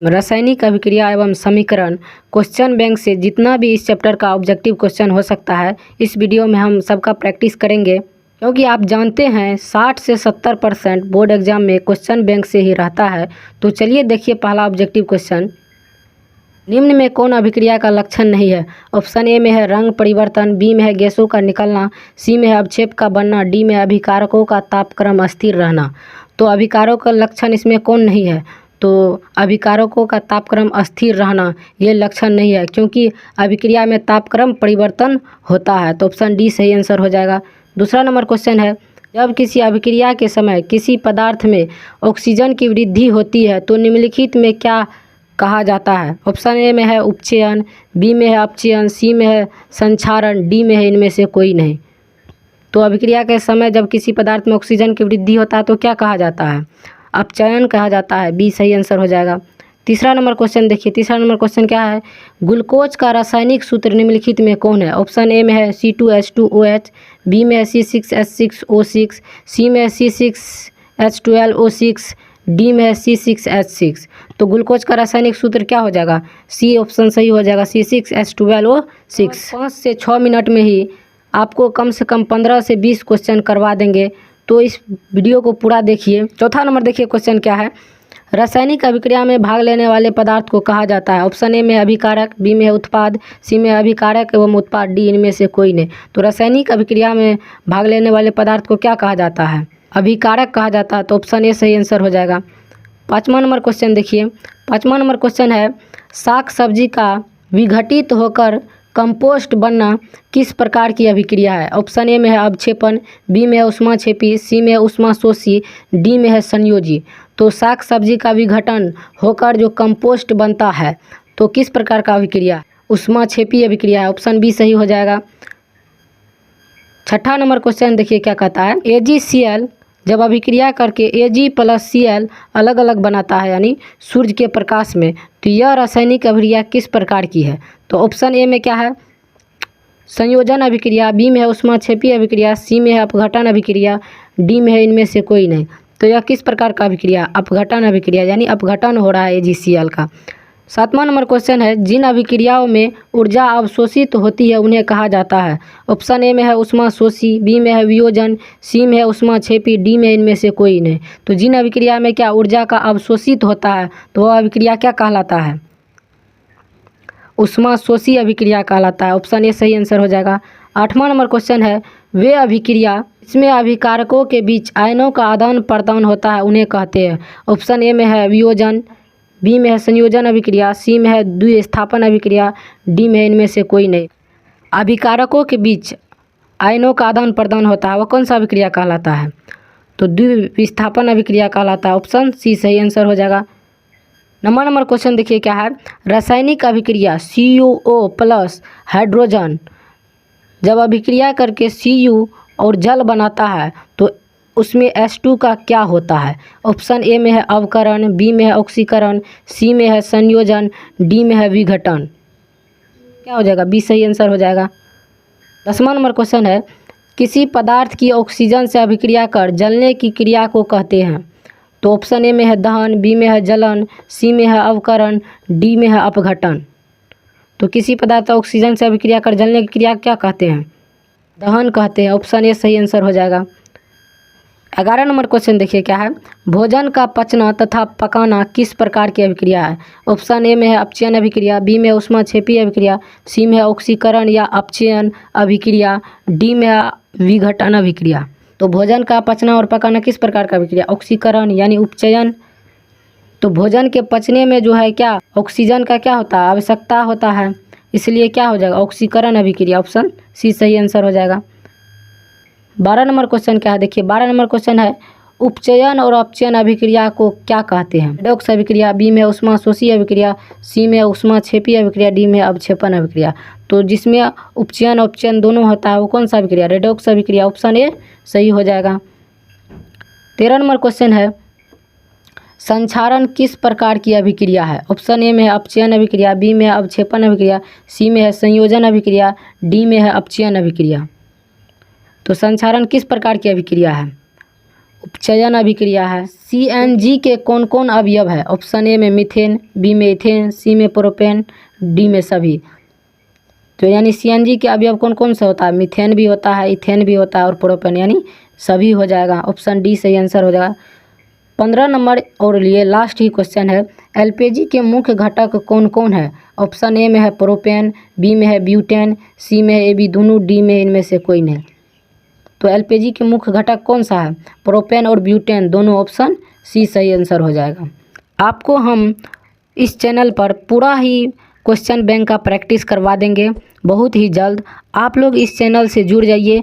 रासायनिक अभिक्रिया एवं समीकरण क्वेश्चन बैंक से जितना भी इस चैप्टर का ऑब्जेक्टिव क्वेश्चन हो सकता है इस वीडियो में हम सबका प्रैक्टिस करेंगे, क्योंकि आप जानते हैं 60 से 70% बोर्ड एग्जाम में क्वेश्चन बैंक से ही रहता है। तो चलिए देखिए पहला ऑब्जेक्टिव क्वेश्चन। निम्न में कौन अभिक्रिया का लक्षण नहीं है? ऑप्शन ए में है रंग परिवर्तन, बी में है गैसों का निकलना, सी में है अवक्षेप का बनना, डी में अभिकारकों का तापक्रम स्थिर रहना। तो अभिकारकों का लक्षण इसमें कौन नहीं है? तो अभिकारकों का तापक्रम अस्थिर रहना ये लक्षण नहीं है, क्योंकि अभिक्रिया में तापक्रम परिवर्तन होता है। तो ऑप्शन डी सही आंसर हो जाएगा। दूसरा नंबर क्वेश्चन है, जब किसी अभिक्रिया के समय किसी पदार्थ में ऑक्सीजन की वृद्धि होती है तो निम्नलिखित में क्या कहा जाता है? ऑप्शन ए में है उपचयन, बी में है अपचयन, सी में है संक्षारण, डी में है इनमें से कोई नहीं। तो अभिक्रिया के समय जब किसी पदार्थ में ऑक्सीजन की वृद्धि होता है तो क्या कहा जाता है? अपचयन कहा जाता है। बी सही आंसर हो जाएगा। तीसरा नंबर क्वेश्चन देखिए, तीसरा नंबर क्वेश्चन क्या है? ग्लूकोज का रासायनिक सूत्र निम्नलिखित में कौन है? ऑप्शन ए में है C2H2OH, बी में है C6H6O6, सी में है C6H12O6, डी में है C6H6। तो ग्लूकोज का रासायनिक सूत्र क्या हो जाएगा? सी ऑप्शन सही हो जाएगा, C6H12O6। 5 से 6 मिनट में ही आपको कम से कम 15 से 20 क्वेश्चन करवा देंगे, तो इस वीडियो को पूरा देखिए। चौथा नंबर देखिए क्वेश्चन क्या है? रासायनिक अभिक्रिया में भाग लेने वाले पदार्थ को कहा जाता है? ऑप्शन ए में अभिकारक, बी में उत्पाद, सी में अभिकारक एवं उत्पाद, डी इनमें से कोई नहीं। तो रासायनिक अभिक्रिया में भाग लेने वाले पदार्थ को क्या कहा जाता है? अभिकारक कहा जाता है। तो ऑप्शन ए सही आंसर हो जाएगा। पाँचवा नंबर क्वेश्चन देखिए, पाँचवा नंबर क्वेश्चन है, साग सब्जी का विघटित होकर कंपोस्ट बनना किस प्रकार की अभिक्रिया है? ऑप्शन ए में है अवक्षेपण, बी में है ऊष्माक्षेपी, सी में है ऊष्माशोषी, डी में है संयोजी। तो साग सब्जी का विघटन होकर जो कंपोस्ट बनता है तो किस प्रकार का अभिक्रिया? ऊष्माक्षेपी अभिक्रिया है। ऑप्शन बी सही हो जाएगा। छठा नंबर क्वेश्चन देखिए क्या कहता है? AgCl जब अभिक्रिया करके Ag+Cl अलग अलग बनाता है, यानी सूर्य के प्रकाश में, तो यह रासायनिक अभिक्रिया किस प्रकार की है? तो ऑप्शन ए में क्या है? संयोजन अभिक्रिया, बी में है ऊष्माक्षेपी अभिक्रिया, सी में है अपघटन अभिक्रिया, डी में है इनमें से कोई नहीं। तो यह किस प्रकार का अभिक्रिया? अपघटन अभिक्रिया, यानी अपघटन हो रहा है AgCl का। सातवां नंबर क्वेश्चन है, जिन अभिक्रियाओं में ऊर्जा अवशोषित होती है उन्हें कहा जाता है? ऑप्शन ए में है ऊष्माशोषी, बी में है वियोजन, सी में है ऊष्माक्षेपी, डी में इनमें से कोई नहीं। तो जिन अभिक्रिया में क्या ऊर्जा का अवशोषित होता है तो वह अभिक्रिया क्या कहलाता है? ऊष्माशोषी अभिक्रिया कहलाता है। ऑप्शन ए सही आंसर हो जाएगा। आठवां नंबर क्वेश्चन है, वे अभिक्रिया इसमें अभिकारकों के बीच आयनों का आदान प्रदान होता है उन्हें कहते हैं? ऑप्शन ए में है वियोजन, बी में है संयोजन अभिक्रिया, सी में है द्विस्थापन अभिक्रिया, डी में इनमें से कोई नहीं। अभिकारकों के बीच आयनों का आदान प्रदान होता है, वह कौन सा अभिक्रिया कहलाता है? तो द्विस्थापन अभिक्रिया कहलाता है। ऑप्शन सी सही आंसर हो जाएगा। नंबर क्वेश्चन देखिए क्या है? रासायनिक अभिक्रिया CuO+ हाइड्रोजन जब अभिक्रिया करके Cu और जल बनाता है तो उसमें H2 का क्या होता है? ऑप्शन ए में है अवकरण, बी में है ऑक्सीकरण, सी में है संयोजन, डी में है विघटन। क्या हो जाएगा? बी सही आंसर हो जाएगा। 10वां नंबर क्वेश्चन है, किसी पदार्थ की ऑक्सीजन से अभिक्रिया कर जलने की क्रिया को कहते हैं? तो ऑप्शन ए में है दहन, बी में है जलन, सी में है अवकरण, डी में है अपघटन। तो किसी पदार्थ ऑक्सीजन से अभिक्रिया कर जलने की क्रिया क्या कहते हैं? दहन कहते हैं। ऑप्शन ए सही आंसर हो जाएगा। 11 नंबर क्वेश्चन देखिए क्या है? भोजन का पचना तथा पकाना किस प्रकार की अभिक्रिया है? ऑप्शन ए में है अपचयन अभिक्रिया, बी में ऊष्माक्षेपी अभिक्रिया, सी में है ऑक्सीकरण या अपचयन अभिक्रिया, डी में है विघटन अभिक्रिया। तो भोजन का पचना और पकाना किस प्रकार का अभिक्रिया? ऑक्सीकरण यानी उपचयन। तो भोजन के पचने में जो है क्या ऑक्सीजन का क्या होता है? आवश्यकता होता है, इसलिए क्या हो जाएगा? ऑक्सीकरण अभिक्रिया। ऑप्शन सी सही आंसर हो जाएगा। 12 नंबर क्वेश्चन क्या है? देखिए 12 नंबर क्वेश्चन है, उपचयन और अपचयन अभिक्रिया को क्या कहते हैं? रेडॉक्स अभिक्रिया, बी में ऊष्माशोषी अभिक्रिया, सी में ऊष्माक्षेपी अभिक्रिया, डी में अवक्षेपण अभिक्रिया। तो जिसमें उपचयन और अपचयन दोनों होता है वो कौन सा अभिक्रिया? रेडॉक्स अभिक्रिया। ऑप्शन ए सही हो जाएगा। 13 नंबर क्वेश्चन है, संक्षारण किस प्रकार की अभिक्रिया है? ऑप्शन ए में है अपचयन अभिक्रिया, बी में है अवक्षेपण अभिक्रिया, सी में है संयोजन अभिक्रिया, डी में है अपचयन अभिक्रिया। तो संक्षारण किस प्रकार की अभिक्रिया है? उपचयन अभिक्रिया है। CNG के कौन कौन अवयव है? ऑप्शन ए में मीथेन, बी में इथेन, सी में प्रोपेन, डी में सभी। तो यानी CNG के अवयव कौन कौन सा होता है? मीथेन भी होता है, इथेन भी होता है और प्रोपेन, यानी सभी हो जाएगा। ऑप्शन डी सही आंसर हो जाएगा। 15 नंबर और लिए लास्ट ही क्वेश्चन है, LPG के मुख्य घटक कौन कौन है? ऑप्शन ए में है प्रोपेन, बी में है ब्यूटेन, सी में है AB दोनों, डी में इनमें से कोई नहीं। तो LPG के मुख्य घटक कौन सा है? प्रोपेन और ब्यूटेन दोनों, ऑप्शन सी सही आंसर हो जाएगा। आपको हम इस चैनल पर पूरा ही क्वेश्चन बैंक का प्रैक्टिस करवा देंगे बहुत ही जल्द। आप लोग इस चैनल से जुड़ जाइए।